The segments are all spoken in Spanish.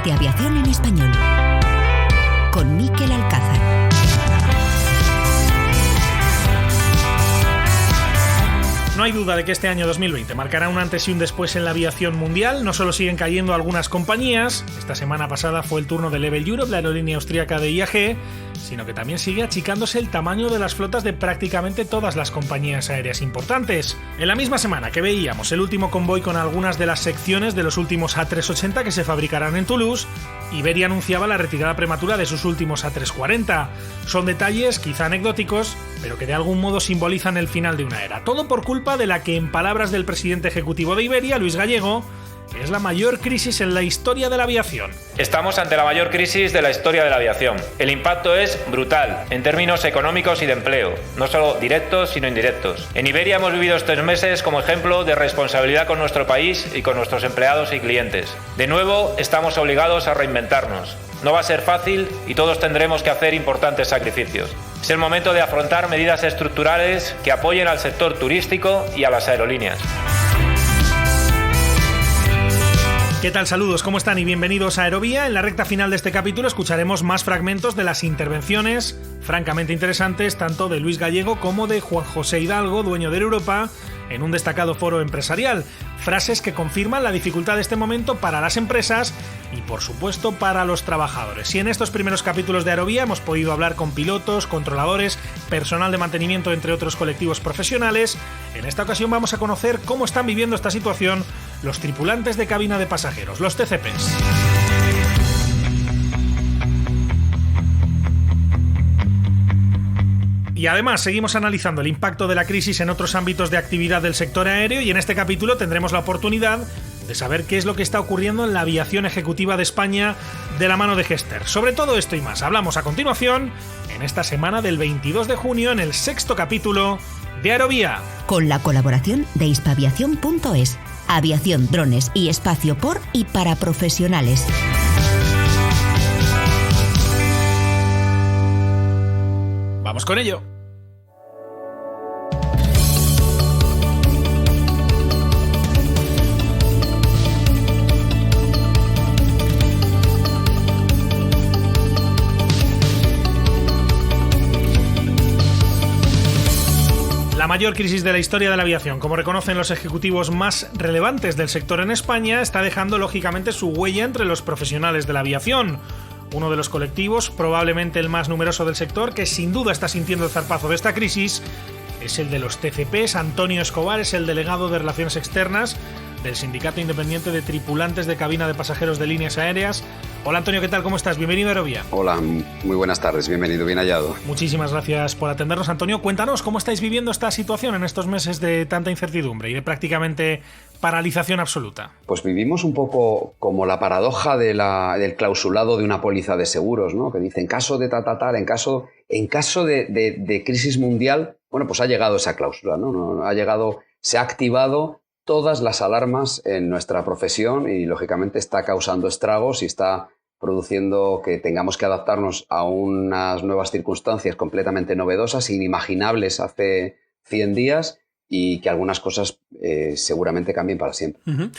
Noticias de aviación en español. Con Mikel Alcázar. No hay duda de que este año 2020 marcará un antes y un después en la aviación mundial. No solo siguen cayendo algunas compañías, esta semana pasada fue el turno de Level Europe, la aerolínea austríaca de IAG, sino que también sigue achicándose el tamaño de las flotas de prácticamente todas las compañías aéreas importantes. En la misma semana que veíamos el último convoy con algunas de las secciones de los últimos A380 que se fabricarán en Toulouse, Iberia anunciaba la retirada prematura de sus últimos A340. Son detalles quizá anecdóticos, pero que de algún modo simbolizan el final de una era. Todo por culpa de la que, en palabras del presidente ejecutivo de Iberia, Luis Gallego, es la mayor crisis en la historia de la aviación. Estamos ante la mayor crisis de la historia de la aviación. El impacto es brutal, en términos económicos y de empleo, no solo directos, sino indirectos. En Iberia hemos vivido estos meses como ejemplo de responsabilidad con nuestro país y con nuestros empleados y clientes. De nuevo, estamos obligados a reinventarnos. No va a ser fácil y todos tendremos que hacer importantes sacrificios. Es el momento de afrontar medidas estructurales que apoyen al sector turístico y a las aerolíneas. ¿Qué tal? Saludos, ¿cómo están? Y bienvenidos a Aerovía. En la recta final de este capítulo escucharemos más fragmentos de las intervenciones francamente interesantes tanto de Luis Gallego como de Juan José Hidalgo, dueño de Europa, en un destacado foro empresarial. Frases que confirman la dificultad de este momento para las empresas y, por supuesto, para los trabajadores. Y en estos primeros capítulos de Aerovía hemos podido hablar con pilotos, controladores, personal de mantenimiento, entre otros colectivos profesionales. En esta ocasión vamos a conocer cómo están viviendo esta situación los tripulantes de cabina de pasajeros, los TCPs. Y además seguimos analizando el impacto de la crisis en otros ámbitos de actividad del sector aéreo y en este capítulo tendremos la oportunidad de saber qué es lo que está ocurriendo en la aviación ejecutiva de España de la mano de Gesster. Sobre todo esto y más hablamos a continuación en esta semana del 22 de junio en el sexto capítulo de Aerovía. Con la colaboración de hispaviación.es. Aviación, drones y espacio por y para profesionales. Vamos con ello. La mayor crisis de la historia de la aviación, como reconocen los ejecutivos más relevantes del sector en España, está dejando lógicamente su huella entre los profesionales de la aviación. Uno de los colectivos, probablemente el más numeroso del sector, que sin duda está sintiendo el zarpazo de esta crisis, es el de los TCPs. Antonio Escobar es el delegado de Relaciones Externas del Sindicato Independiente de Tripulantes de Cabina de Pasajeros de Líneas Aéreas. Hola Antonio, ¿qué tal? ¿Cómo estás? Bienvenido a Aerovía. Hola, muy buenas tardes, bienvenido, bien hallado. Muchísimas gracias por atendernos, Antonio. Cuéntanos, ¿cómo estáis viviendo esta situación en estos meses de tanta incertidumbre y de prácticamente paralización absoluta? Pues vivimos un poco como la paradoja del clausulado de una póliza de seguros, ¿no? Que dice, en caso de tal, en caso de crisis mundial, bueno, pues ha llegado esa cláusula, ¿no? Se ha activado todas las alarmas en nuestra profesión y, lógicamente, está causando estragos y está produciendo que tengamos que adaptarnos a unas nuevas circunstancias completamente novedosas, inimaginables hace 100 días y que algunas cosas seguramente cambien para siempre. Uh-huh.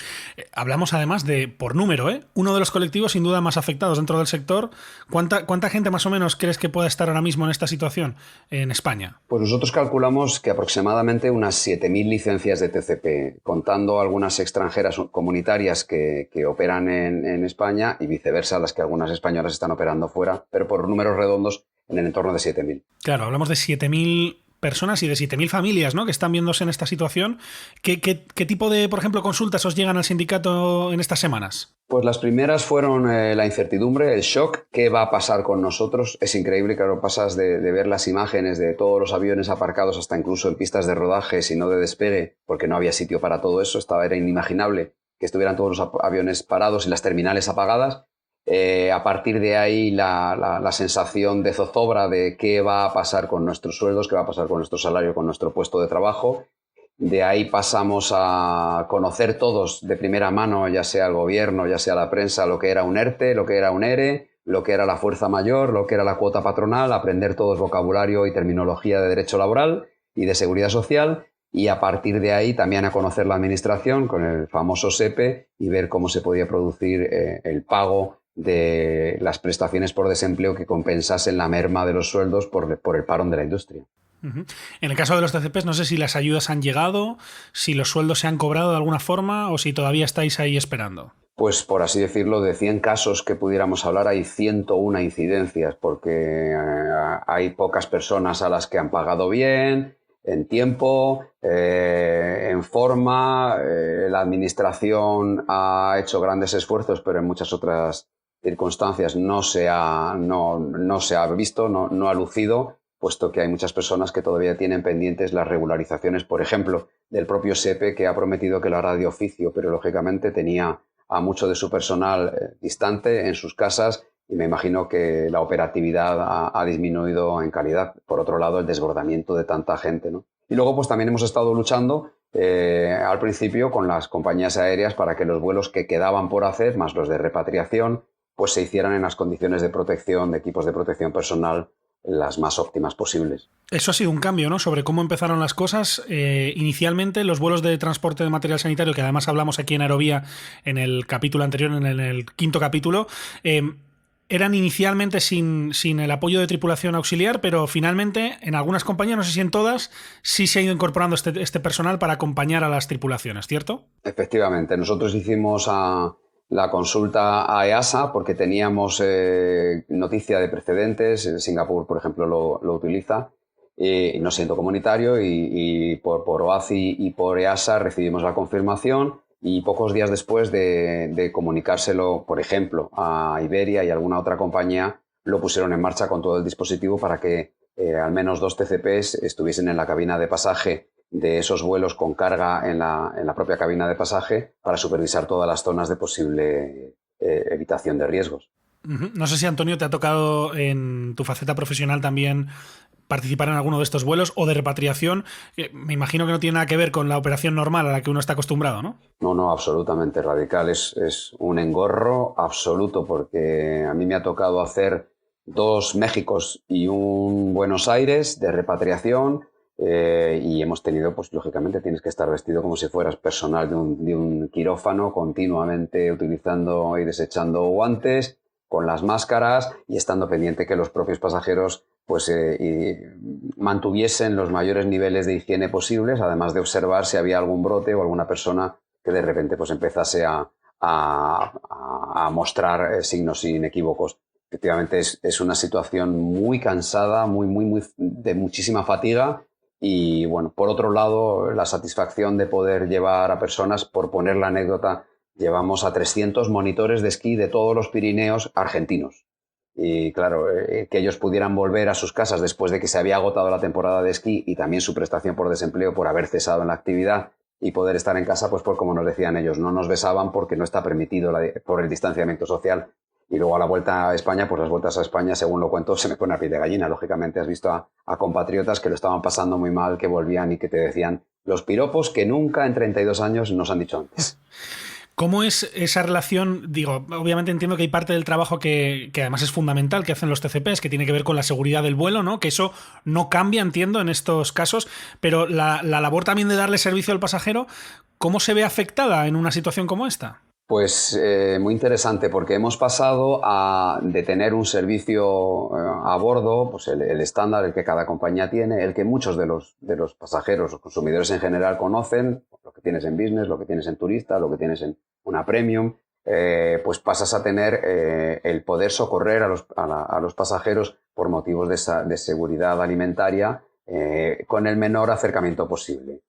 Hablamos además de, por número, uno de los colectivos sin duda más afectados dentro del sector. ¿Cuánta gente más o menos crees que pueda estar ahora mismo en esta situación en España? Pues nosotros calculamos que aproximadamente unas 7.000 licencias de TCP, contando algunas extranjeras comunitarias que operan en España y viceversa, las que algunas españolas están operando fuera, pero por números redondos en el entorno de 7.000. Claro, hablamos de 7.000 personas y de 7.000 familias, ¿no?, que están viéndose en esta situación. ¿Qué tipo de, por ejemplo, consultas os llegan al sindicato en estas semanas? Pues las primeras fueron la incertidumbre, el shock. ¿Qué va a pasar con nosotros? Es increíble, claro, pasas de ver las imágenes de todos los aviones aparcados hasta incluso en pistas de rodaje, sino de despegue, porque no había sitio para todo eso. Era inimaginable que estuvieran todos los aviones parados y las terminales apagadas. A partir de ahí la sensación de zozobra de qué va a pasar con nuestros sueldos, qué va a pasar con nuestro salario, con nuestro puesto de trabajo. De ahí pasamos a conocer todos de primera mano, ya sea el gobierno, ya sea la prensa, lo que era un ERTE, lo que era un ERE, lo que era la fuerza mayor, lo que era la cuota patronal, aprender todo el vocabulario y terminología de derecho laboral y de seguridad social. Y a partir de ahí también a conocer la administración con el famoso SEPE y ver cómo se podía producir el pago de las prestaciones por desempleo que compensasen la merma de los sueldos por el parón de la industria. En el caso de los TCPs, no sé si las ayudas han llegado, si los sueldos se han cobrado de alguna forma o si todavía estáis ahí esperando. Pues por así decirlo, de 100 casos que pudiéramos hablar, hay 101 incidencias, porque hay pocas personas a las que han pagado bien, en tiempo, en forma. La administración ha hecho grandes esfuerzos, pero en muchas otras circunstancias no se ha visto, no ha lucido, puesto que hay muchas personas que todavía tienen pendientes las regularizaciones, por ejemplo, del propio SEPE, que ha prometido que lo hará de oficio, pero lógicamente tenía a mucho de su personal distante en sus casas y me imagino que la operatividad ha disminuido en calidad. Por otro lado, el desbordamiento de tanta gente, ¿no? Y luego pues también hemos estado luchando al principio con las compañías aéreas para que los vuelos que quedaban por hacer, más los de repatriación, pues se hicieran en las condiciones de protección, de equipos de protección personal, las más óptimas posibles. Eso ha sido un cambio, ¿no? Sobre cómo empezaron las cosas. Inicialmente, los vuelos de transporte de material sanitario, que además hablamos aquí en Aerovía en el capítulo anterior, en el 5º capítulo, eran inicialmente sin el apoyo de tripulación auxiliar, pero finalmente en algunas compañías, no sé si en todas, sí se ha ido incorporando este personal para acompañar a las tripulaciones, ¿cierto? Efectivamente. Nosotros hicimos la consulta a EASA porque teníamos noticia de precedentes. Singapur, por ejemplo, lo utiliza. No siendo comunitario y por OACI y por EASA recibimos la confirmación y pocos días después de comunicárselo, por ejemplo, a Iberia y alguna otra compañía, lo pusieron en marcha con todo el dispositivo para que al menos 2 TCPs estuviesen en la cabina de pasaje de esos vuelos con carga en la propia cabina de pasaje para supervisar todas las zonas de posible evitación de riesgos. No sé si, Antonio, te ha tocado en tu faceta profesional también participar en alguno de estos vuelos o de repatriación. Me imagino que no tiene nada que ver con la operación normal a la que uno está acostumbrado, ¿no? No, absolutamente. Radical es un engorro absoluto, porque a mí me ha tocado hacer 2 Méxicos y un Buenos Aires de repatriación. Y hemos tenido, pues lógicamente tienes que estar vestido como si fueras personal de un quirófano, continuamente utilizando y desechando guantes, con las máscaras y estando pendiente que los propios pasajeros pues mantuviesen los mayores niveles de higiene posibles, además de observar si había algún brote o alguna persona que de repente pues empezase a mostrar signos inequívocos. Efectivamente es una situación muy cansada, muy de muchísima fatiga. Y bueno, por otro lado, la satisfacción de poder llevar a personas, por poner la anécdota, llevamos a 300 monitores de esquí de todos los Pirineos argentinos. Y claro, que ellos pudieran volver a sus casas después de que se había agotado la temporada de esquí y también su prestación por desempleo por haber cesado en la actividad y poder estar en casa, pues por como nos decían ellos, no nos besaban porque no está permitido por el distanciamiento social. Y luego a la vuelta a España, pues las vueltas a España, según lo cuento, se me pone a piel de gallina. Lógicamente has visto a compatriotas que lo estaban pasando muy mal, que volvían y que te decían los piropos que nunca en 32 años nos han dicho antes. ¿Cómo es esa relación? Digo, obviamente entiendo que hay parte del trabajo que además es fundamental que hacen los TCPs, que tiene que ver con la seguridad del vuelo, ¿no? Que eso no cambia, entiendo, en estos casos, pero la labor también de darle servicio al pasajero, ¿cómo se ve afectada en una situación como esta? Pues muy interesante, porque hemos pasado de tener un servicio a bordo, pues el estándar, el que cada compañía tiene, el que muchos de los pasajeros, los consumidores en general conocen, lo que tienes en business, lo que tienes en turista, lo que tienes en una premium, pues pasas a tener el poder socorrer a los pasajeros por motivos de seguridad alimentaria con el menor acercamiento posible.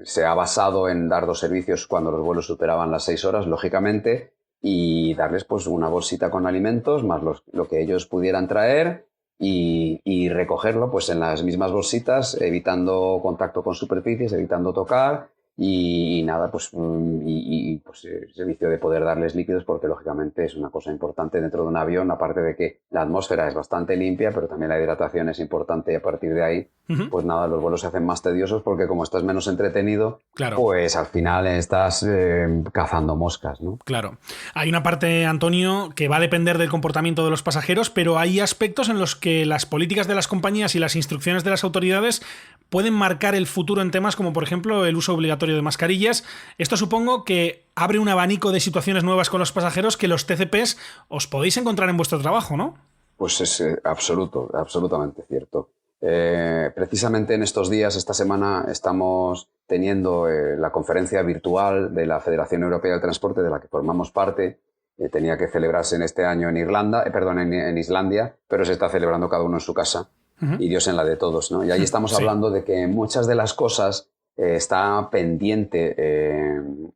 Se ha basado en dar 2 servicios cuando los vuelos superaban las 6 horas, lógicamente, y darles pues una bolsita con alimentos, más lo que ellos pudieran traer y recogerlo pues en las mismas bolsitas, evitando contacto con superficies, evitando tocar y nada, pues el servicio de poder darles líquidos, porque lógicamente es una cosa importante dentro de un avión, aparte de que la atmósfera es bastante limpia, pero también la hidratación es importante y a partir de ahí, pues nada, los vuelos se hacen más tediosos porque como estás menos entretenido, claro, pues al final estás cazando moscas, ¿no? Claro. Hay una parte, Antonio, que va a depender del comportamiento de los pasajeros, pero hay aspectos en los que las políticas de las compañías y las instrucciones de las autoridades pueden marcar el futuro en temas como, por ejemplo, el uso obligatorio obligatorio de mascarillas. Esto supongo que abre un abanico de situaciones nuevas con los pasajeros que los TCPs os podéis encontrar en vuestro trabajo, ¿no? Pues es absolutamente cierto. Precisamente en estos días, esta semana, estamos teniendo la conferencia virtual de la Federación Europea del Transporte, de la que formamos parte. Tenía que celebrarse en este año en Islandia, pero se está celebrando cada uno en su casa. Y Dios en la de todos, ¿no? Y ahí estamos hablando de que muchas de las cosas está pendiente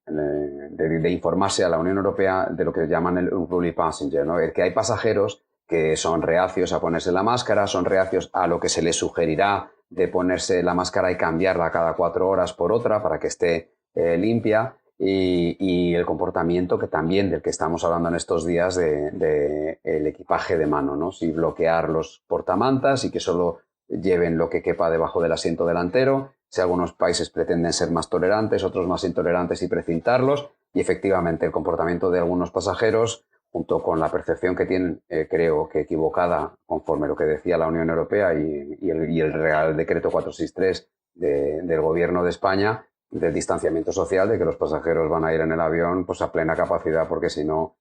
de informarse a la Unión Europea de lo que llaman el unruly passenger, ¿no? El que hay pasajeros que son reacios a ponerse la máscara, son reacios a lo que se les sugerirá de ponerse la máscara y cambiarla cada 4 horas por otra para que esté limpia, y el comportamiento que también del que estamos hablando en estos días de el equipaje de mano, ¿no? Si bloquear los portamantas y que solo lleven lo que quepa debajo del asiento delantero, si algunos países pretenden ser más tolerantes, otros más intolerantes y precintarlos, y efectivamente el comportamiento de algunos pasajeros, junto con la percepción que tienen, creo que equivocada, conforme lo que decía la Unión Europea y el Real Decreto 463 del Gobierno de España, del distanciamiento social, de que los pasajeros van a ir en el avión pues a plena capacidad, porque si no,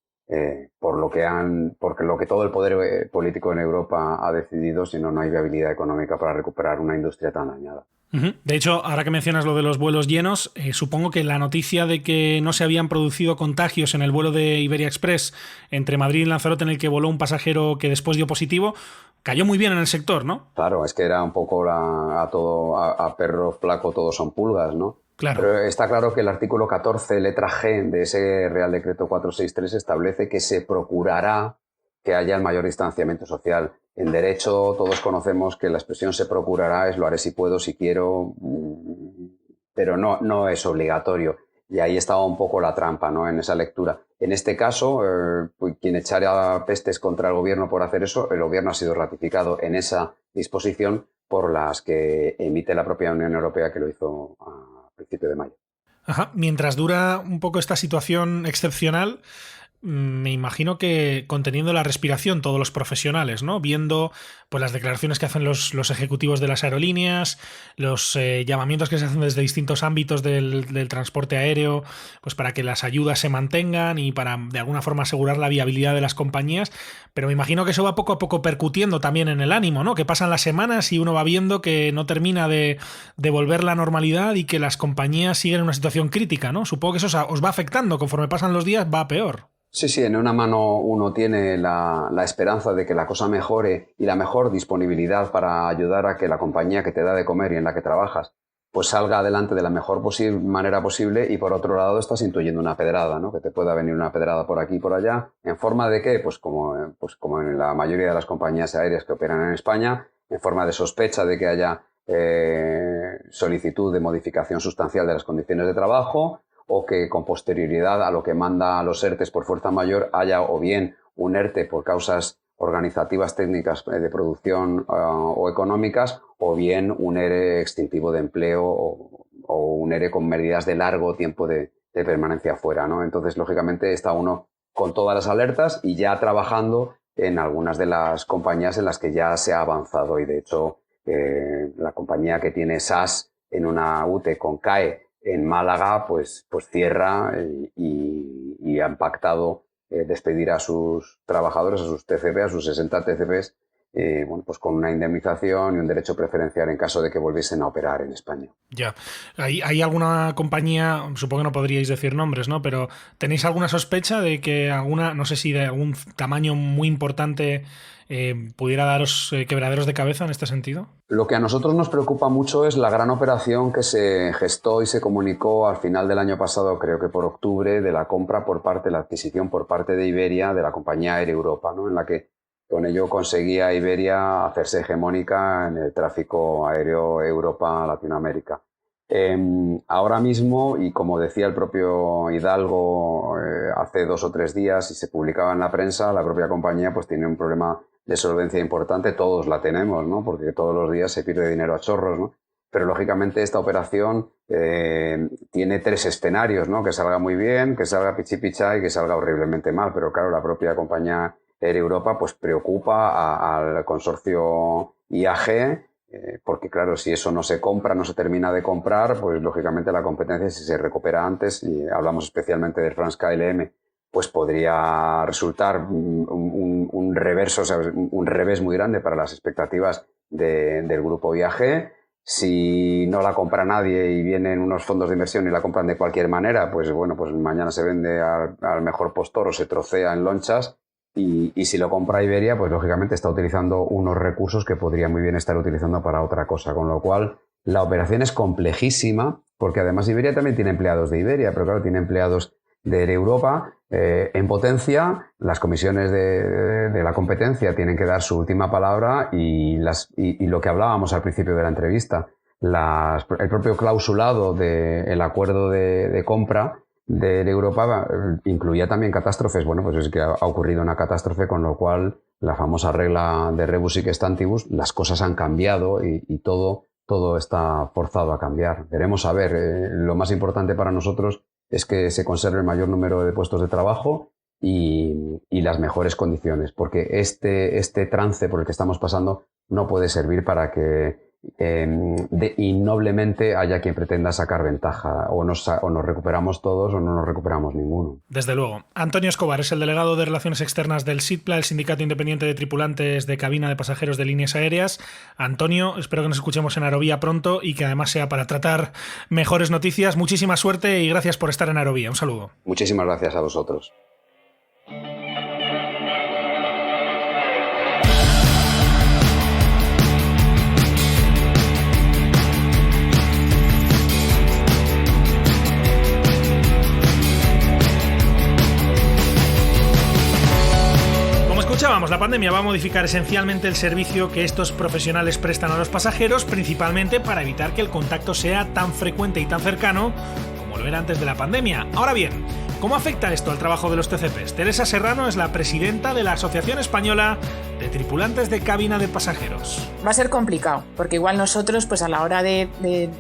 porque lo que todo el poder político en Europa ha decidido, si no, no hay viabilidad económica para recuperar una industria tan dañada. De hecho, ahora que mencionas lo de los vuelos llenos, supongo que la noticia de que no se habían producido contagios en el vuelo de Iberia Express entre Madrid y Lanzarote, en el que voló un pasajero que después dio positivo, cayó muy bien en el sector, ¿no? Claro, es que era un poco a perro flaco todos son pulgas, ¿no? Claro. Pero está claro que el artículo 14, letra G de ese Real Decreto 463 establece que se procurará que haya el mayor distanciamiento social. En derecho todos conocemos que la expresión se procurará es lo haré si puedo, si quiero, pero no es obligatorio. Y ahí estaba un poco la trampa, ¿no? En esa lectura. En este caso, quien echara pestes contra el gobierno por hacer eso, el gobierno ha sido ratificado en esa disposición por las que emite la propia Unión Europea, que lo hizo a principio de mayo. Ajá. Mientras dura un poco esta situación excepcional, me imagino que conteniendo la respiración todos los profesionales, ¿no? Viendo pues las declaraciones que hacen los ejecutivos de las aerolíneas, los llamamientos que se hacen desde distintos ámbitos del transporte aéreo, pues para que las ayudas se mantengan y para de alguna forma asegurar la viabilidad de las compañías, pero me imagino que eso va poco a poco percutiendo también en el ánimo, ¿no? Que pasan las semanas y uno va viendo que no termina de volver la normalidad y que las compañías siguen en una situación crítica, ¿no? Supongo que eso os va afectando, conforme pasan los días va a peor. Sí, en una mano uno tiene la esperanza de que la cosa mejore y la mejor disponibilidad para ayudar a que la compañía que te da de comer y en la que trabajas pues salga adelante de la mejor manera posible, y por otro lado estás intuyendo una pedrada, ¿no? Que te pueda venir una pedrada por aquí y por allá, ¿en forma de qué? Pues como en la mayoría de las compañías aéreas que operan en España, en forma de sospecha de que haya solicitud de modificación sustancial de las condiciones de trabajo, o que con posterioridad a lo que manda a los ERTEs por fuerza mayor haya o bien un ERTE por causas organizativas, técnicas de producción o económicas, o bien un ERE extintivo de empleo o un ERE con medidas de largo tiempo de permanencia fuera, ¿no? Entonces, lógicamente, está uno con todas las alertas y ya trabajando en algunas de las compañías en las que ya se ha avanzado, y de hecho la compañía que tiene SAS en una UTE con CAE en Málaga, pues cierra y han pactado despedir a sus trabajadores, a sus TCP, a sus 60 TCPs, pues con una indemnización y un derecho preferencial en caso de que volviesen a operar en España. Ya. ¿Hay alguna compañía, supongo que no podríais decir nombres, ¿no? Pero ¿tenéis alguna sospecha de que alguna, no sé si de algún tamaño muy importante, pudiera daros quebraderos de cabeza en este sentido? Lo que a nosotros nos preocupa mucho es la gran operación que se gestó y se comunicó al final del año pasado, creo que por octubre, de la compra la adquisición por parte de Iberia de la compañía Air Europa, ¿no? En la que con ello conseguía Iberia hacerse hegemónica en el tráfico aéreo Europa-Latinoamérica. Ahora mismo, y como decía el propio Hidalgo hace 2 o 3 días y se publicaba en la prensa, la propia compañía pues tiene un problema de solvencia importante. Todos la tenemos, ¿no? Porque todos los días se pierde dinero a chorros, ¿no? Pero lógicamente esta operación tiene 3 escenarios, ¿no? Que salga muy bien, que salga pichipicha y que salga horriblemente mal. Pero claro, la propia compañía Air Europa pues preocupa al consorcio IAG, porque claro, si eso no se compra, no se termina de comprar, pues lógicamente la competencia, si se recupera antes, y hablamos especialmente del France KLM, pues podría resultar un reverso, o sea, un revés muy grande para las expectativas del grupo IAG. Si no la compra nadie y vienen unos fondos de inversión y la compran de cualquier manera, pues bueno, pues mañana se vende al mejor postor o se trocea en lonchas. Y si lo compra Iberia, pues lógicamente está utilizando unos recursos que podría muy bien estar utilizando para otra cosa. Con lo cual, la operación es complejísima, porque además Iberia también tiene empleados de Iberia, pero claro, tiene empleados de Air Europa. En potencia, las comisiones de la competencia tienen que dar su última palabra y lo que hablábamos al principio de la entrevista, el propio clausulado del acuerdo de compra de Europa incluía también catástrofes. Bueno, pues es que ha ocurrido una catástrofe, con lo cual la famosa regla de rebus sic stantibus, las cosas han cambiado y todo está forzado a cambiar. Veremos a ver, lo más importante para nosotros es que se conserve el mayor número de puestos de trabajo y las mejores condiciones, porque este trance por el que estamos pasando no puede servir para que innoblemente haya quien pretenda sacar ventaja. O nos recuperamos todos o no nos recuperamos ninguno. Desde luego. Antonio Escobar es el delegado de Relaciones Externas del SITPLA, el Sindicato Independiente de Tripulantes de Cabina de Pasajeros de Líneas Aéreas. Antonio, espero que nos escuchemos en Aerovía pronto y que además sea para tratar mejores noticias. Muchísima suerte y gracias por estar en Aerovía. Un saludo. Muchísimas gracias a vosotros. Escuchábamos, la pandemia va a modificar esencialmente el servicio que estos profesionales prestan a los pasajeros, principalmente para evitar que el contacto sea tan frecuente y tan cercano como lo era antes de la pandemia. Ahora bien, ¿cómo afecta esto al trabajo de los TCPs? Teresa Serrano es la presidenta de la Asociación Española de Tripulantes de Cabina de Pasajeros. Va a ser complicado, porque igual nosotros, pues a la hora de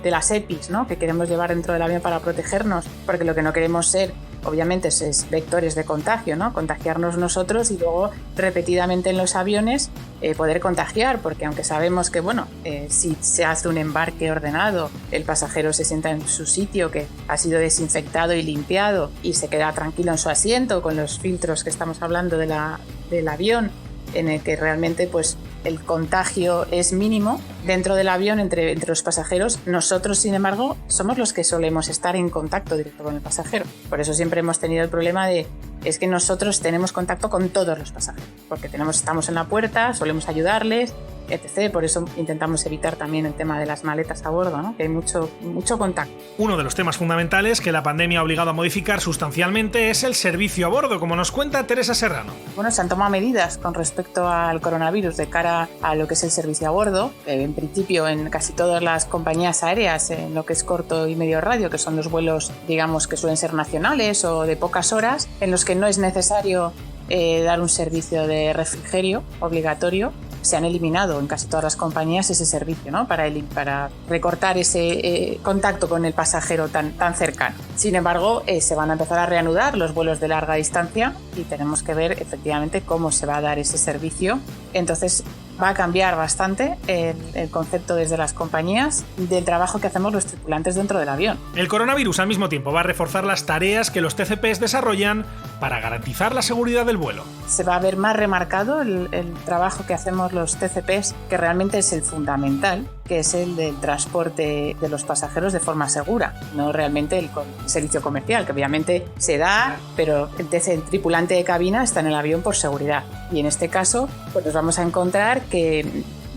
las EPIs, ¿no?, que queremos llevar dentro del avión para protegernos, porque lo que no queremos ser, obviamente, es vectores de contagio, ¿no? Contagiarnos nosotros y luego repetidamente en los aviones poder contagiar, porque aunque sabemos que, bueno, si se hace un embarque ordenado, el pasajero se sienta en su sitio que ha sido desinfectado y limpiado y se queda tranquilo en su asiento con los filtros que estamos hablando del avión, en el que realmente pues el contagio es mínimo dentro del avión entre los pasajeros. Nosotros, sin embargo, somos los que solemos estar en contacto directo con el pasajero. Por eso siempre hemos tenido el problema es que nosotros tenemos contacto con todos los pasajeros, porque estamos en la puerta, solemos ayudarles, etc. Por eso intentamos evitar también el tema de las maletas a bordo, ¿no?, que hay mucho contacto. Uno de los temas fundamentales que la pandemia ha obligado a modificar sustancialmente es el servicio a bordo, como nos cuenta Teresa Serrano. Bueno, se han tomado medidas con respecto al coronavirus de cara a lo que es el servicio a bordo. En principio, en casi todas las compañías aéreas, en lo que es corto y medio radio, que son los vuelos, digamos, que suelen ser nacionales o de pocas horas, en los que no es necesario dar un servicio de refrigerio obligatorio, se han eliminado en casi todas las compañías ese servicio, ¿no?, para recortar ese contacto con el pasajero tan cercano. Sin embargo, se van a empezar a reanudar los vuelos de larga distancia y tenemos que ver efectivamente cómo se va a dar ese servicio. Entonces va a cambiar bastante el concepto desde las compañías del trabajo que hacemos los tripulantes dentro del avión. El coronavirus al mismo tiempo va a reforzar las tareas que los TCPs desarrollan para garantizar la seguridad del vuelo. Se va a ver más remarcado el trabajo que hacemos los TCPs, que realmente es el fundamental, que es el del transporte de los pasajeros de forma segura, no realmente el servicio comercial, que obviamente se da, pero el tripulante de cabina está en el avión por seguridad. Y en este caso, pues nos vamos a encontrar que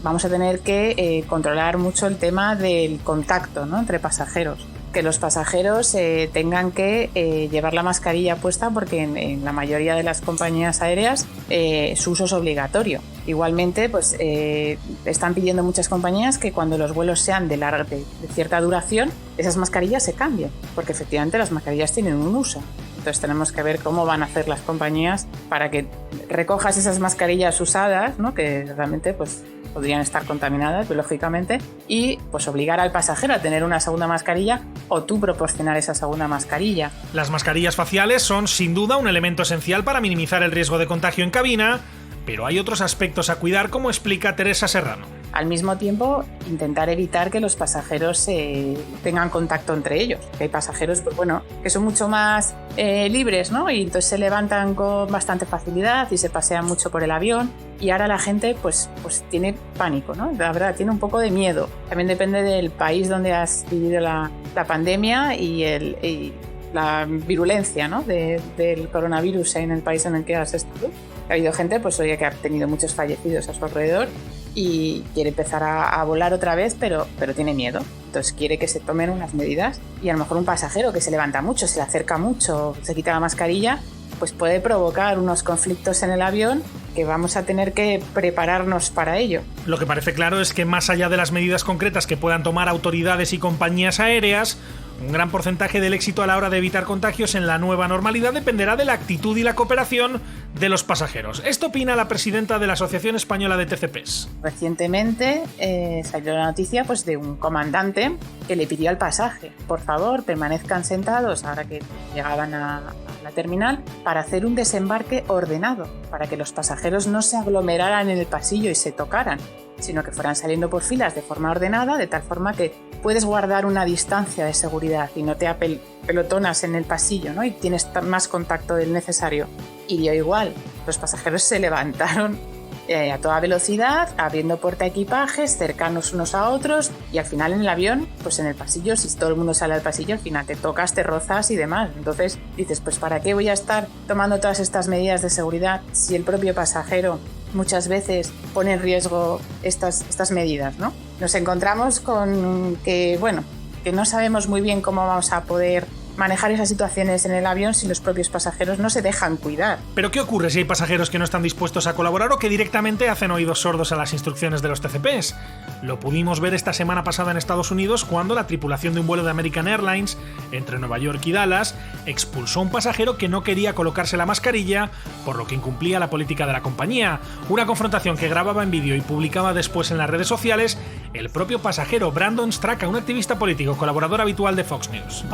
vamos a tener que controlar mucho el tema del contacto, ¿no?, entre pasajeros. Que los pasajeros tengan que llevar la mascarilla puesta, porque en la mayoría de las compañías aéreas su uso es obligatorio. Igualmente, pues están pidiendo muchas compañías que cuando los vuelos sean de cierta duración, esas mascarillas se cambien, porque efectivamente las mascarillas tienen un uso. Entonces tenemos que ver cómo van a hacer las compañías para que recojas esas mascarillas usadas, ¿no?, que realmente pues podrían estar contaminadas biológicamente, y pues obligar al pasajero a tener una segunda mascarilla o tú proporcionar esa segunda mascarilla. Las mascarillas faciales son sin duda un elemento esencial para minimizar el riesgo de contagio en cabina, pero hay otros aspectos a cuidar, como explica Teresa Serrano. Al mismo tiempo, intentar evitar que los pasajeros tengan contacto entre ellos. Hay pasajeros, pues bueno, que son mucho más libres, ¿no? Y entonces se levantan con bastante facilidad y se pasean mucho por el avión. Y ahora la gente pues tiene pánico, ¿no? La verdad, tiene un poco de miedo. También depende del país donde has vivido la pandemia y la virulencia, ¿no? del coronavirus en el país en el que has estado. Ha habido gente, pues oye, que ha tenido muchos fallecidos a su alrededor y quiere empezar a volar otra vez, pero tiene miedo. Entonces quiere que se tomen unas medidas y a lo mejor un pasajero que se levanta mucho, se le acerca mucho, se quita la mascarilla, pues puede provocar unos conflictos en el avión que vamos a tener que prepararnos para ello. Lo que parece claro es que más allá de las medidas concretas que puedan tomar autoridades y compañías aéreas, un gran porcentaje del éxito a la hora de evitar contagios en la nueva normalidad dependerá de la actitud y la cooperación de los pasajeros. Esto opina la presidenta de la Asociación Española de TCPs. Recientemente salió la noticia pues, de un comandante que le pidió al pasaje, por favor, permanezcan sentados ahora que llegaban a la terminal para hacer un desembarque ordenado, para que los pasajeros no se aglomeraran en el pasillo y se tocaran, sino que fueran saliendo por filas de forma ordenada, de tal forma que puedes guardar una distancia de seguridad y no te apelotonas en el pasillo, ¿no? Y tienes más contacto del necesario. Y dio igual, los pasajeros se levantaron a toda velocidad, abriendo portaequipajes, cercanos unos a otros, y al final en el avión, pues en el pasillo, si todo el mundo sale al pasillo, al final te tocas, te rozas y demás. Entonces dices, pues ¿para qué voy a estar tomando todas estas medidas de seguridad si el propio pasajero muchas veces pone en riesgo estas medidas, ¿no? Nos encontramos con que no sabemos muy bien cómo vamos a poder manejar esas situaciones en el avión si los propios pasajeros no se dejan cuidar. ¿Pero qué ocurre si hay pasajeros que no están dispuestos a colaborar o que directamente hacen oídos sordos a las instrucciones de los TCPs? Lo pudimos ver esta semana pasada en Estados Unidos cuando la tripulación de un vuelo de American Airlines entre Nueva York y Dallas expulsó a un pasajero que no quería colocarse la mascarilla, por lo que incumplía la política de la compañía. Una confrontación que grababa en vídeo y publicaba después en las redes sociales el propio pasajero Brandon Straka, un activista político, colaborador habitual de Fox News.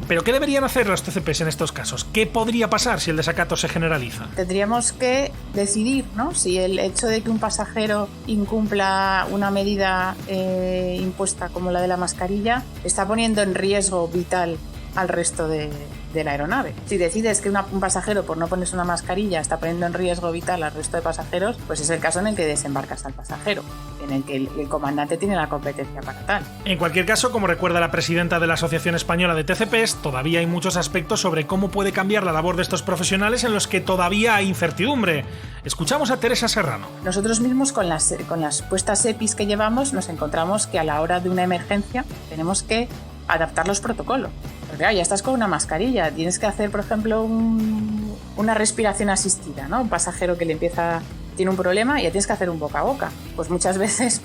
¿Pero qué deberían hacer los TCPs en estos casos? ¿Qué podría pasar si el desacato se generaliza? Tendríamos que decidir, ¿no? Si el hecho de que un pasajero incumpla una medida impuesta como la de la mascarilla está poniendo en riesgo vital al resto de la aeronave. Si decides que un pasajero por no ponerse una mascarilla está poniendo en riesgo vital al resto de pasajeros, pues es el caso en el que desembarcas al pasajero, en el que el comandante tiene la competencia para tal. En cualquier caso, como recuerda la presidenta de la Asociación Española de TCPs, todavía hay muchos aspectos sobre cómo puede cambiar la labor de estos profesionales en los que todavía hay incertidumbre. Escuchamos a Teresa Serrano. Nosotros mismos con las puestas EPIs que llevamos nos encontramos que a la hora de una emergencia tenemos que adaptar los protocolos. Porque ya estás con una mascarilla, tienes que hacer, por ejemplo, una respiración asistida, ¿no? Un pasajero que tiene un problema y ya tienes que hacer un boca a boca. Pues muchas veces,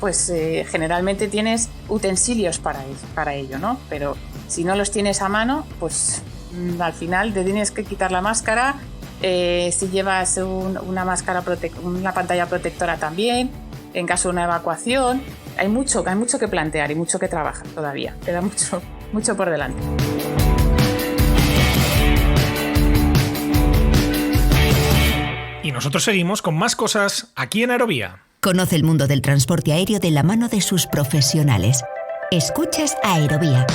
generalmente tienes utensilios para ello, ¿no? Pero si no los tienes a mano, pues al final te tienes que quitar la máscara. Si llevas una pantalla protectora también, en caso de una evacuación, hay mucho que plantear y mucho que trabajar todavía. Queda mucho por delante. Y nosotros seguimos con más cosas aquí en Aerovía. Conoce el mundo del transporte aéreo de la mano de sus profesionales. Escuchas Aerovía.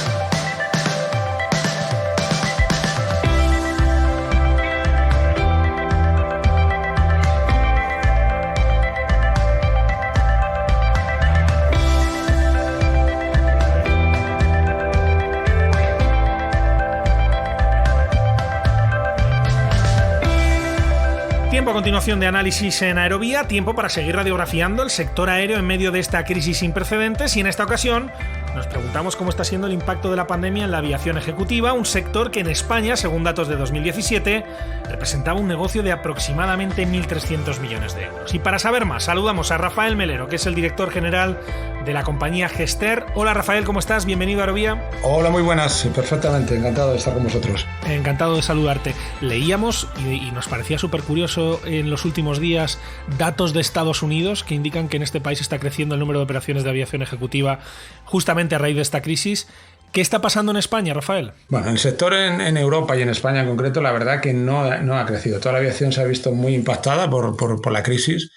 Tiempo a continuación de análisis en Aerovía, tiempo para seguir radiografiando el sector aéreo en medio de esta crisis sin precedentes, y en esta ocasión nos preguntamos cómo está siendo el impacto de la pandemia en la aviación ejecutiva, un sector que en España, según datos de 2017, representaba un negocio de aproximadamente 1.300 millones de euros. Y para saber más, saludamos a Rafael Melero, que es el director general de la compañía Gester. Hola Rafael, ¿cómo estás? Bienvenido a Aerovía. Hola, muy buenas, perfectamente, encantado de estar con vosotros. Encantado de saludarte. Leíamos, y nos parecía súper curioso en los últimos días, datos de Estados Unidos que indican que en este país está creciendo el número de operaciones de aviación ejecutiva justamente a raíz de esta crisis. ¿Qué está pasando en España, Rafael? Bueno, el sector en Europa y en España en concreto, la verdad que no ha crecido. Toda la aviación se ha visto muy impactada por la crisis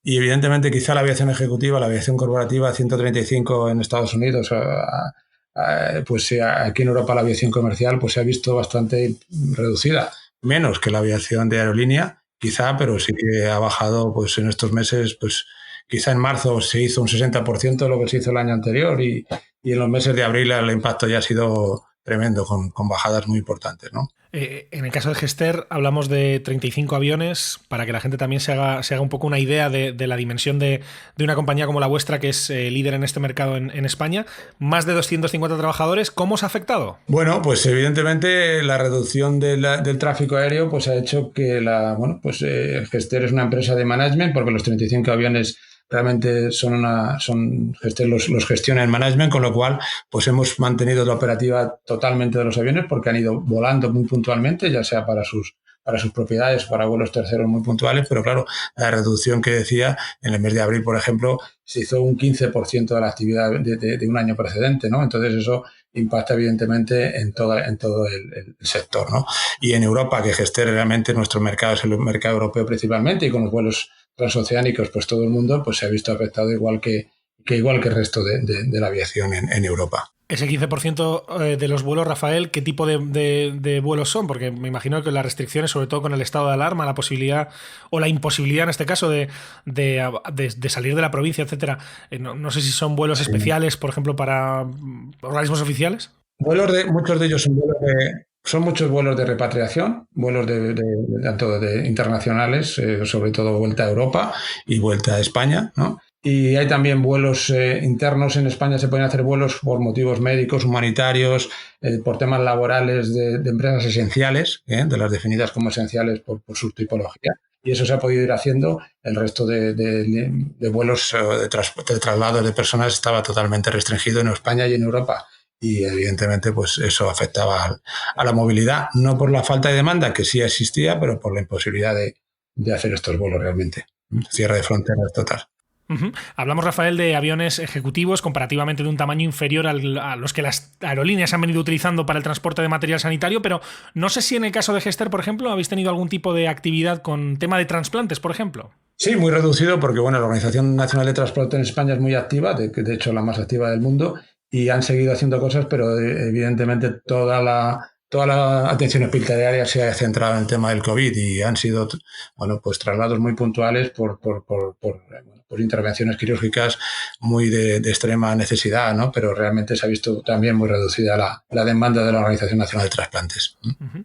y evidentemente quizá la aviación ejecutiva, la aviación corporativa 135 en Estados Unidos, pues aquí en Europa la aviación comercial pues se ha visto bastante reducida, menos que la aviación de aerolínea, quizá, pero sí que ha bajado pues en estos meses, pues quizá en marzo se hizo un 60% de lo que se hizo el año anterior y en los meses de abril el impacto ya ha sido tremendo, con bajadas muy importantes, ¿no? En el caso de Gesster hablamos de 35 aviones, para que la gente también se haga un poco una idea de la dimensión de una compañía como la vuestra, que es líder en este mercado en España. Más de 250 trabajadores. ¿Cómo os ha afectado? Bueno, pues evidentemente la reducción del tráfico aéreo pues ha hecho que Gesster es una empresa de management, porque los 35 aviones realmente Gesster los gestiona en management, con lo cual pues hemos mantenido la operativa totalmente de los aviones porque han ido volando muy puntualmente, ya sea para sus propiedades, para vuelos terceros muy puntuales, pero claro, la reducción que decía, en el mes de abril, por ejemplo, se hizo un 15% de la actividad de un año precedente, ¿no? Entonces eso impacta evidentemente en todo el sector, ¿no? Y en Europa, que Gesster realmente nuestro mercado es el mercado europeo principalmente, y con los vuelos transoceánicos, pues todo el mundo pues se ha visto afectado igual que el resto de la aviación en Europa. Ese 15% de los vuelos, Rafael, ¿qué tipo de vuelos son? Porque me imagino que las restricciones, sobre todo con el estado de alarma, la posibilidad o la imposibilidad en este caso de salir de la provincia, etcétera. No sé si son vuelos especiales, por ejemplo, para organismos oficiales. Muchos de ellos son muchos vuelos de repatriación, vuelos tanto de internacionales, sobre todo vuelta a Europa y vuelta a España, ¿no? Y hay también vuelos internos en España, se pueden hacer vuelos por motivos médicos, humanitarios, por temas laborales de empresas esenciales, de las definidas como esenciales por su tipología. Y eso se ha podido ir haciendo. El resto de vuelos de traslados de personas estaba totalmente restringido en España y en Europa. Y evidentemente pues eso afectaba a la movilidad, no por la falta de demanda, que sí existía, pero por la imposibilidad de hacer estos vuelos realmente. Cierre de fronteras total. Uh-huh. Hablamos, Rafael, de aviones ejecutivos comparativamente de un tamaño inferior a los que las aerolíneas han venido utilizando para el transporte de material sanitario, pero no sé si en el caso de Gesster, por ejemplo, habéis tenido algún tipo de actividad con tema de trasplantes, por ejemplo. Sí, muy reducido, porque bueno, la Organización Nacional de Transporte en España es muy activa, de hecho la más activa del mundo, y han seguido haciendo cosas, pero evidentemente toda la atención hospitalaria se ha centrado en el tema del COVID y han sido, pues traslados muy puntuales por intervenciones quirúrgicas muy de extrema necesidad, ¿no? Pero realmente se ha visto también muy reducida la demanda de la Organización Nacional de Trasplantes. Uh-huh.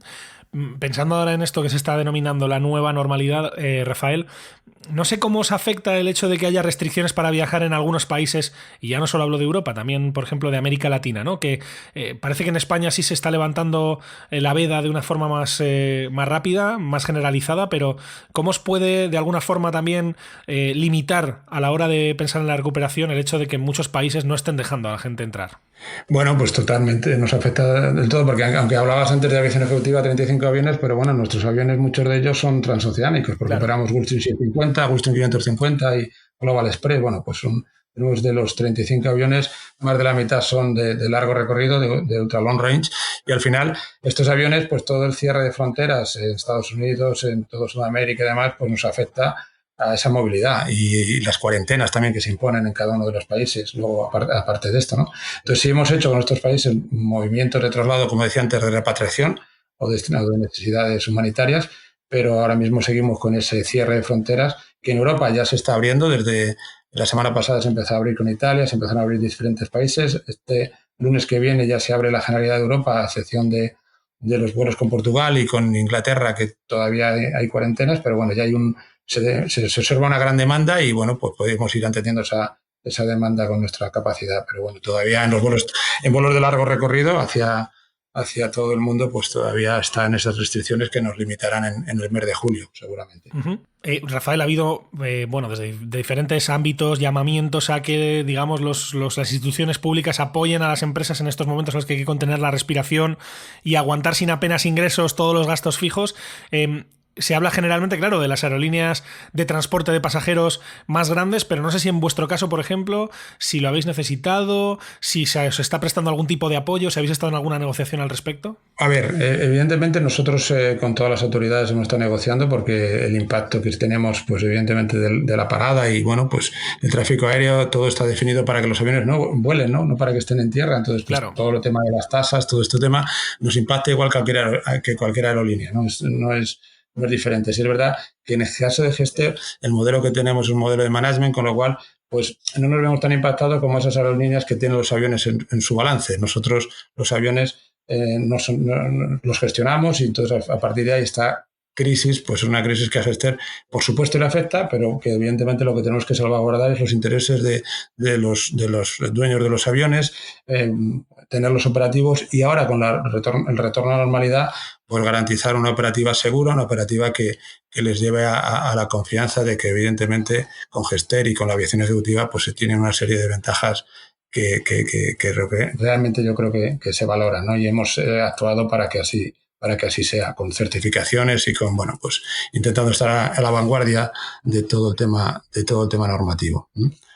Pensando ahora en esto que se está denominando la nueva normalidad, Rafael, no sé cómo os afecta el hecho de que haya restricciones para viajar en algunos países, y ya no solo hablo de Europa, también, por ejemplo, de América Latina, ¿no? Que parece que en España sí se está levantando la veda de una forma más rápida, más generalizada, pero ¿cómo os puede de alguna forma también limitar a la hora de pensar en la recuperación el hecho de que en muchos países no estén dejando a la gente entrar? Bueno, pues totalmente nos afecta del todo, porque aunque hablabas antes de aviación ejecutiva, 35 aviones, pero bueno, nuestros aviones, muchos de ellos son transoceánicos, porque operamos Gulfstream 750, Gulfstream 550 y Global Express. Bueno, pues tenemos de los 35 aviones, más de la mitad son de largo recorrido, de ultra long range, y al final estos aviones, pues todo el cierre de fronteras en Estados Unidos, en toda Sudamérica y demás, pues nos afecta a esa movilidad y las cuarentenas también que se imponen en cada uno de los países, luego aparte de esto, ¿no? Entonces sí hemos hecho con estos países movimientos de traslado, como decía antes, de repatriación o destinado de necesidades humanitarias, pero ahora mismo seguimos con ese cierre de fronteras que en Europa ya se está abriendo. Desde la semana pasada se empezó a abrir con Italia, se empezaron a abrir diferentes países. Este lunes que viene ya se abre la Generalidad de Europa, a excepción de los vuelos con Portugal y con Inglaterra, que todavía hay cuarentenas, pero bueno, ya hay se observa una gran demanda y bueno, pues podemos ir atendiendo esa demanda con nuestra capacidad, pero bueno, todavía en vuelos de largo recorrido hacia todo el mundo, pues todavía están esas restricciones que nos limitarán en el mes de julio, seguramente. Uh-huh. Rafael, ha habido, desde diferentes ámbitos, llamamientos a que, digamos, las instituciones públicas apoyen a las empresas en estos momentos en los que hay que contener la respiración y aguantar sin apenas ingresos todos los gastos fijos. se habla generalmente, claro, de las aerolíneas de transporte de pasajeros más grandes, pero no sé si en vuestro caso, por ejemplo, si lo habéis necesitado, si se os está prestando algún tipo de apoyo, si habéis estado en alguna negociación al respecto. A ver, evidentemente nosotros con todas las autoridades hemos estado negociando porque el impacto que tenemos, pues evidentemente de la parada y bueno, pues el tráfico aéreo, todo está definido para que los aviones no vuelen, no para que estén en tierra. Entonces, pues, claro, todo el tema de las tasas, todo este tema nos impacta igual que cualquier aerolínea, ¿no? No es diferente. Sí, es verdad que en el caso de Gester el modelo que tenemos es un modelo de management, con lo cual pues no nos vemos tan impactados como esas aerolíneas que tienen los aviones en su balance. Nosotros los aviones los gestionamos y entonces a partir de ahí está crisis, pues es una crisis que a Gester por supuesto le afecta, pero que evidentemente lo que tenemos que salvaguardar es los intereses de los dueños de los aviones, tenerlos operativos y ahora con el retorno a la normalidad, pues garantizar una operativa segura, una operativa que les lleve a la confianza de que evidentemente con Gester y con la aviación ejecutiva pues se tienen una serie de ventajas que realmente yo creo que se valoran, ¿no? Y hemos actuado para que así sea, con certificaciones y con, bueno, pues intentando estar a la vanguardia de todo el tema normativo.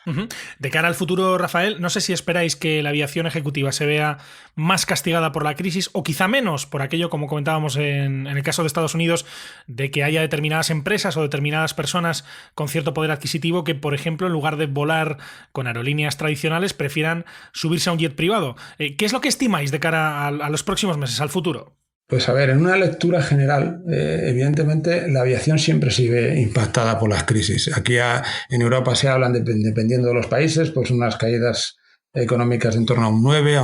Uh-huh. De cara al futuro, Rafael, no sé si esperáis que la aviación ejecutiva se vea más castigada por la crisis o quizá menos por aquello, como comentábamos en el caso de Estados Unidos, de que haya determinadas empresas o determinadas personas con cierto poder adquisitivo que, por ejemplo, en lugar de volar con aerolíneas tradicionales, prefieran subirse a un jet privado. ¿Qué es lo que estimáis de cara a los próximos meses, al futuro? Pues a ver, en una lectura general, evidentemente la aviación siempre sigue impactada por las crisis. Aquí en Europa se hablan, dependiendo de los países, pues unas caídas económicas en torno a un 9,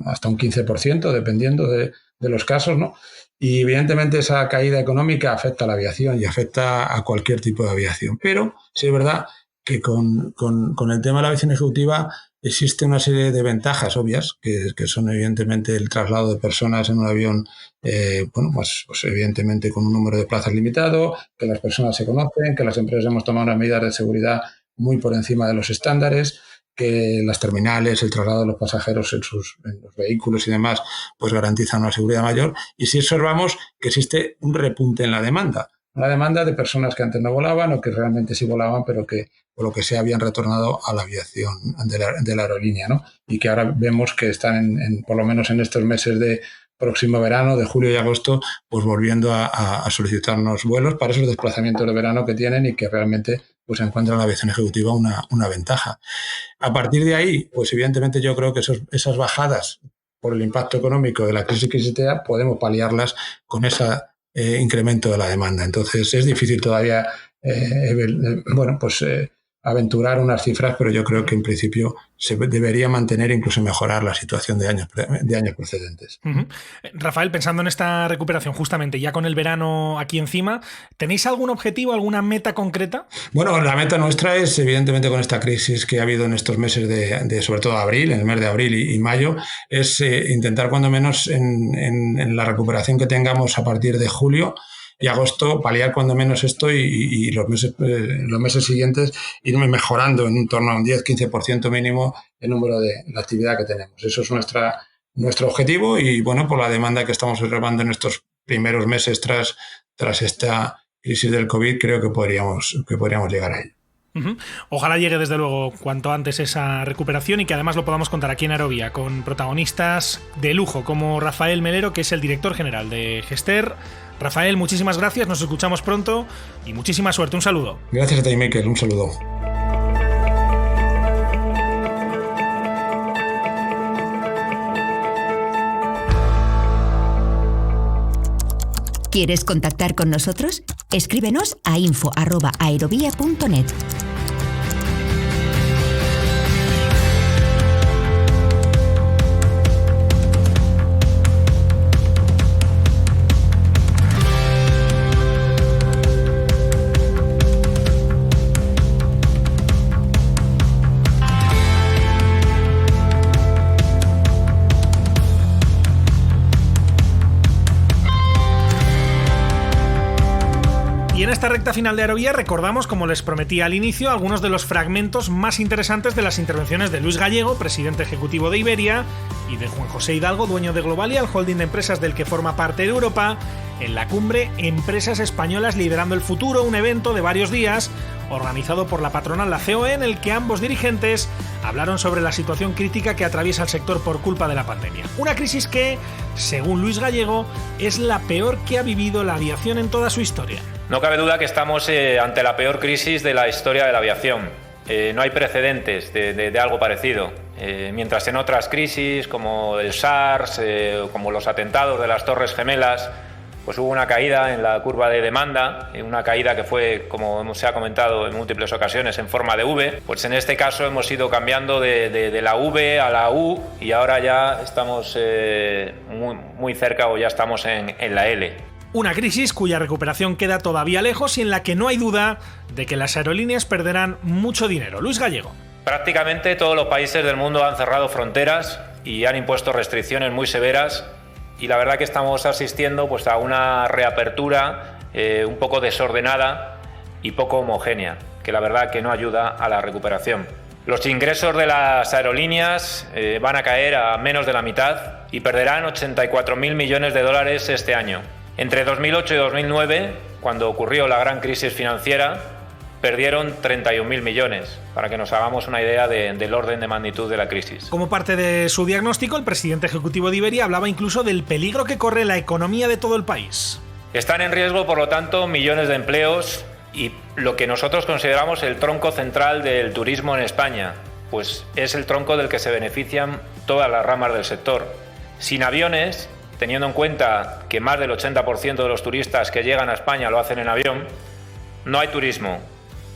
hasta un 15%, dependiendo de los casos, ¿no? Y evidentemente esa caída económica afecta a la aviación y afecta a cualquier tipo de aviación. Pero sí es verdad que con el tema de la aviación ejecutiva existe una serie de ventajas obvias, que son evidentemente el traslado de personas en un avión, pues evidentemente con un número de plazas limitado, que las personas se conocen, que las empresas hemos tomado unas medidas de seguridad muy por encima de los estándares, que las terminales, el traslado de los pasajeros en los vehículos y demás, pues garantizan una seguridad mayor. Y sí observamos que existe un repunte en la demanda. Una demanda de personas que antes no volaban o que realmente sí volaban, pero que por lo que sea habían retornado a la aviación de la aerolínea, ¿no? Y que ahora vemos que están, por lo menos en estos meses de próximo verano, de julio y agosto, pues volviendo a solicitarnos vuelos para esos desplazamientos de verano que tienen y que realmente pues encuentran en la aviación ejecutiva una ventaja. A partir de ahí, pues evidentemente yo creo que esas bajadas por el impacto económico de la crisis que existía podemos paliarlas con ese incremento de la demanda. Entonces es difícil todavía aventurar unas cifras, pero yo creo que en principio se debería mantener e incluso mejorar la situación de años precedentes. Uh-huh. Rafael, pensando en esta recuperación justamente ya con el verano aquí encima, ¿tenéis algún objetivo, alguna meta concreta? Bueno, la meta nuestra es, evidentemente, con esta crisis que ha habido en estos meses de sobre todo abril, en el mes de abril y mayo, es intentar cuando menos en la recuperación que tengamos a partir de julio y agosto, paliar cuando menos esto y los meses siguientes ir mejorando en torno a un 10-15% mínimo el número de la actividad que tenemos. Eso es nuestro objetivo y bueno, por la demanda que estamos observando en estos primeros meses tras esta crisis del COVID, creo que podríamos llegar a ello. Uh-huh. Ojalá llegue desde luego cuanto antes esa recuperación y que además lo podamos contar aquí en Aerovía con protagonistas de lujo como Rafael Melero, que es el director general de Gester. Rafael, muchísimas gracias, nos escuchamos pronto y muchísima suerte. Un saludo. Gracias a ti, Miquel, un saludo. ¿Quieres contactar con nosotros? Escríbenos a info@aerovia.net. esta recta final de Aerovía recordamos, como les prometí al inicio, algunos de los fragmentos más interesantes de las intervenciones de Luis Gallego, presidente ejecutivo de Iberia, y de Juan José Hidalgo, dueño de Globalia, el holding de empresas del que forma parte de Europa, en la cumbre Empresas Españolas Liderando el Futuro, un evento de varios días organizado por la patronal, la COE, en el que ambos dirigentes hablaron sobre la situación crítica que atraviesa el sector por culpa de la pandemia. Una crisis que, según Luis Gallego, es la peor que ha vivido la aviación en toda su historia. No cabe duda que estamos ante la peor crisis de la historia de la aviación. No hay precedentes de algo parecido. Mientras en otras crisis, como el SARS, como los atentados de las Torres Gemelas, pues hubo una caída en la curva de demanda, una caída que fue, como se ha comentado en múltiples ocasiones, en forma de V. Pues en este caso hemos ido cambiando de la V a la U y ahora ya estamos muy cerca, o ya estamos en la L. Una crisis cuya recuperación queda todavía lejos y en la que no hay duda de que las aerolíneas perderán mucho dinero. Luis Gallego. Prácticamente todos los países del mundo han cerrado fronteras y han impuesto restricciones muy severas. Y la verdad que estamos asistiendo pues a una reapertura un poco desordenada y poco homogénea, que la verdad que no ayuda a la recuperación. Los ingresos de las aerolíneas van a caer a menos de la mitad y perderán 84.000 millones de dólares este año. Entre 2008 y 2009, cuando ocurrió la gran crisis financiera, perdieron 31.000 millones, para que nos hagamos una idea del orden de magnitud de la crisis. Como parte de su diagnóstico, el presidente ejecutivo de Iberia hablaba incluso del peligro que corre la economía de todo el país. Están en riesgo, por lo tanto, millones de empleos y lo que nosotros consideramos el tronco central del turismo en España, pues es el tronco del que se benefician todas las ramas del sector. Sin aviones, teniendo en cuenta que más del 80% de los turistas que llegan a España lo hacen en avión, no hay turismo.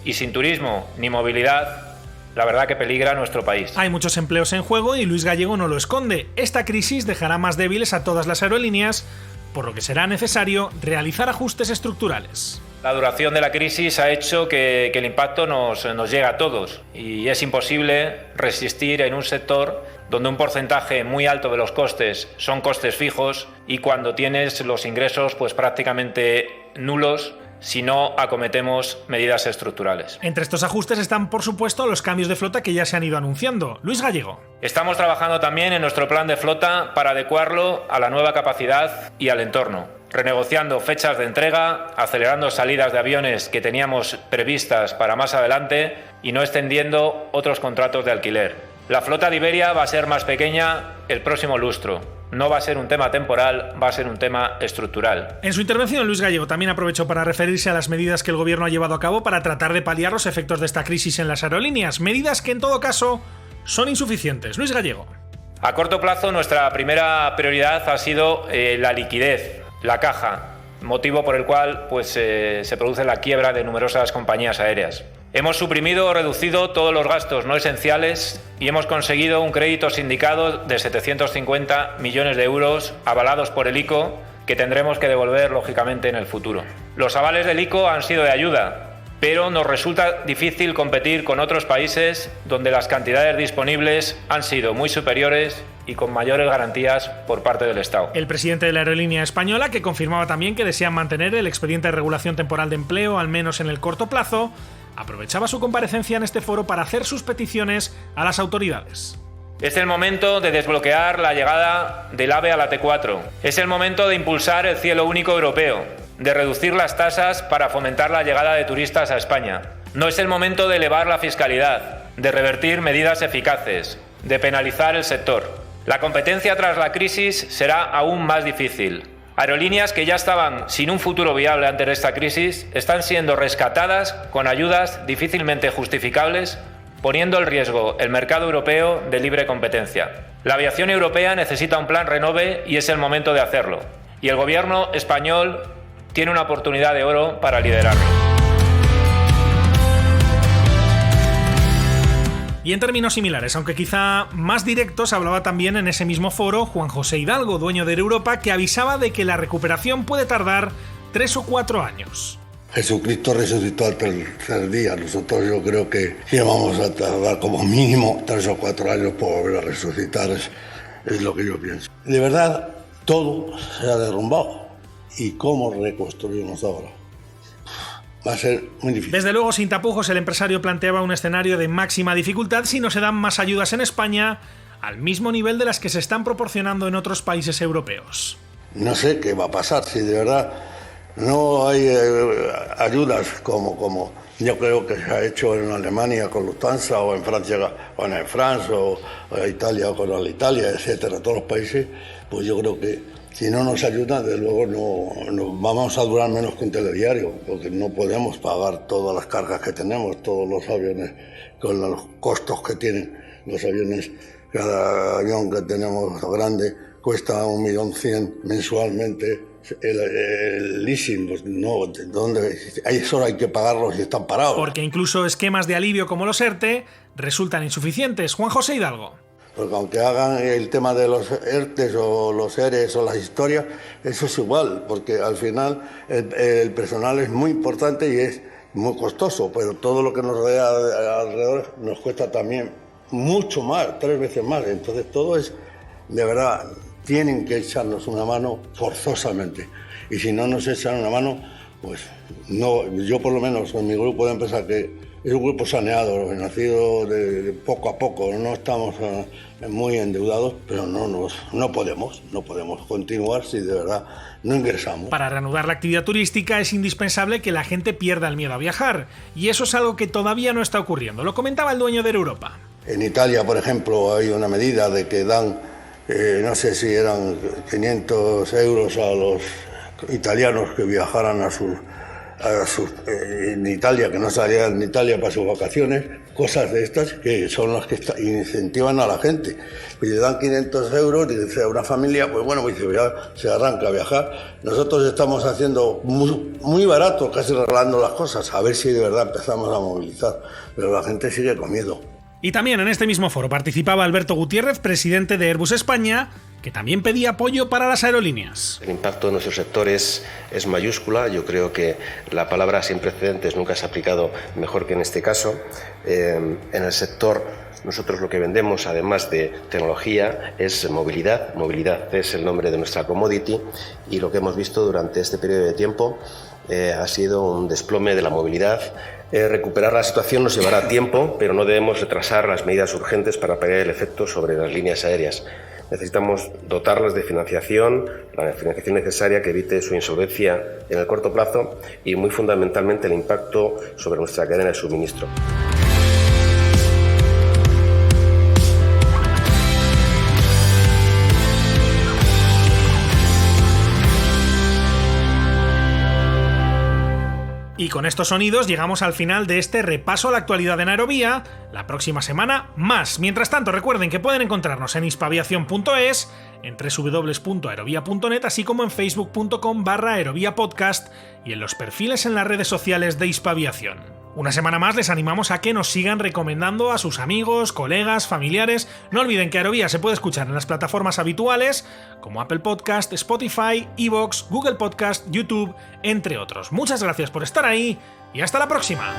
Y sin turismo ni movilidad, la verdad que peligra nuestro país. Hay muchos empleos en juego y Luis Gallego no lo esconde. Esta crisis dejará más débiles a todas las aerolíneas, por lo que será necesario realizar ajustes estructurales. La duración de la crisis ha hecho que el impacto nos llegue a todos y es imposible resistir en un sector donde un porcentaje muy alto de los costes son costes fijos y cuando tienes los ingresos pues prácticamente nulos si no acometemos medidas estructurales. Entre estos ajustes están, por supuesto, los cambios de flota que ya se han ido anunciando. Luis Gallego. Estamos trabajando también en nuestro plan de flota para adecuarlo a la nueva capacidad y al entorno, renegociando fechas de entrega, acelerando salidas de aviones que teníamos previstas para más adelante y no extendiendo otros contratos de alquiler. La flota de Iberia va a ser más pequeña el próximo lustro. No va a ser un tema temporal, va a ser un tema estructural. En su intervención, Luis Gallego también aprovechó para referirse a las medidas que el gobierno ha llevado a cabo para tratar de paliar los efectos de esta crisis en las aerolíneas, medidas que en todo caso son insuficientes. Luis Gallego. A corto plazo, nuestra primera prioridad ha sido la liquidez, la caja, motivo por el cual se produce la quiebra de numerosas compañías aéreas. Hemos suprimido o reducido todos los gastos no esenciales y hemos conseguido un crédito sindicado de 750 millones de euros avalados por el ICO que tendremos que devolver lógicamente en el futuro. Los avales del ICO han sido de ayuda, pero nos resulta difícil competir con otros países donde las cantidades disponibles han sido muy superiores y con mayores garantías por parte del Estado. El presidente de la aerolínea española, que confirmaba también que desean mantener el expediente de regulación temporal de empleo, al menos en el corto plazo, aprovechaba su comparecencia en este foro para hacer sus peticiones a las autoridades. Es el momento de desbloquear la llegada del AVE a la T4. Es el momento de impulsar el cielo único europeo, de reducir las tasas para fomentar la llegada de turistas a España. No es el momento de elevar la fiscalidad, de revertir medidas eficaces, de penalizar el sector. La competencia tras la crisis será aún más difícil. Aerolíneas que ya estaban sin un futuro viable antes de esta crisis están siendo rescatadas con ayudas difícilmente justificables, poniendo en riesgo el mercado europeo de libre competencia. La aviación europea necesita un plan Renove y es el momento de hacerlo. Y el gobierno español tiene una oportunidad de oro para liderarlo. Y en términos similares, aunque quizá más directos, hablaba también en ese mismo foro Juan José Hidalgo, dueño de Europa, que avisaba de que la recuperación puede tardar 3 o 4 años. Jesucristo resucitó al tercer día. Nosotros yo creo que vamos a tardar como mínimo 3 o 4 años por volver a resucitar. Es lo que yo pienso. De verdad, todo se ha derrumbado. ¿Y cómo reconstruimos ahora? va a ser muy difícil. Desde luego, sin tapujos, el empresario planteaba un escenario de máxima dificultad si no se dan más ayudas en España al mismo nivel de las que se están proporcionando en otros países europeos. No sé qué va a pasar si de verdad no hay ayudas como yo creo que se ha hecho en Alemania con Lufthansa, o en Francia con Air France, o en Italia con Alitalia, etcétera, todos los países. Pues yo creo que si no nos ayudan, de luego no vamos a durar menos que un telediario, porque no podemos pagar todas las cargas que tenemos, todos los aviones, con los costos que tienen los aviones. Cada avión que tenemos grande cuesta 1.100.000 mensualmente. El leasing, pues no, ¿dónde? Eso hay que pagarlos y están parados. Porque incluso esquemas de alivio como los ERTE resultan insuficientes. Juan José Hidalgo. Porque aunque hagan el tema de los ERTEs o los ERES o las historias, eso es igual, porque al final el personal es muy importante y es muy costoso, pero todo lo que nos rodea alrededor nos cuesta también mucho más, 3 veces más. Entonces todo es, de verdad, tienen que echarnos una mano forzosamente. Y si no nos echan una mano, pues no, yo por lo menos en mi grupo de empresas, que es un grupo saneado, nacido de poco a poco, no estamos muy endeudados, pero no podemos continuar si de verdad no ingresamos. Para reanudar la actividad turística es indispensable que la gente pierda el miedo a viajar, y eso es algo que todavía no está ocurriendo. Lo comentaba el dueño de Air Europa. En Italia, por ejemplo, hay una medida de que dan, no sé si eran 500 euros a los italianos que viajaran en Italia, que no salieran de Italia para sus vacaciones, cosas de estas que son las que incentivan a la gente. Y le dan 500 euros, dice a una familia, pues bueno, pues ya se arranca a viajar. Nosotros estamos haciendo muy barato, casi regalando las cosas, a ver si de verdad empezamos a movilizar, pero la gente sigue con miedo. Y también en este mismo foro participaba Alberto Gutiérrez, presidente de Airbus España, que también pedía apoyo para las aerolíneas. El impacto de nuestro sector es mayúscula. Yo creo que la palabra sin precedentes nunca se ha aplicado mejor que en este caso. En el sector, nosotros lo que vendemos, además de tecnología, es movilidad. Movilidad es el nombre de nuestra commodity, y lo que hemos visto durante este periodo de tiempo ha sido un desplome de la movilidad. Recuperar la situación nos llevará tiempo, pero no debemos retrasar las medidas urgentes para paliar el efecto sobre las líneas aéreas. Necesitamos dotarlas de financiación, la financiación necesaria que evite su insolvencia en el corto plazo, y muy fundamentalmente el impacto sobre nuestra cadena de suministro. Y con estos sonidos llegamos al final de este repaso a la actualidad en Aerovía. La próxima semana, más. Mientras tanto, recuerden que pueden encontrarnos en hispaviación.es, en www.aerovia.net, así como en facebook.com/aeroviapodcast y en los perfiles en las redes sociales de Hispaviación. Una semana más les animamos a que nos sigan recomendando a sus amigos, colegas, familiares. No olviden que Aerovía se puede escuchar en las plataformas habituales como Apple Podcast, Spotify, iVoox, Google Podcast, YouTube, entre otros. Muchas gracias por estar ahí y hasta la próxima.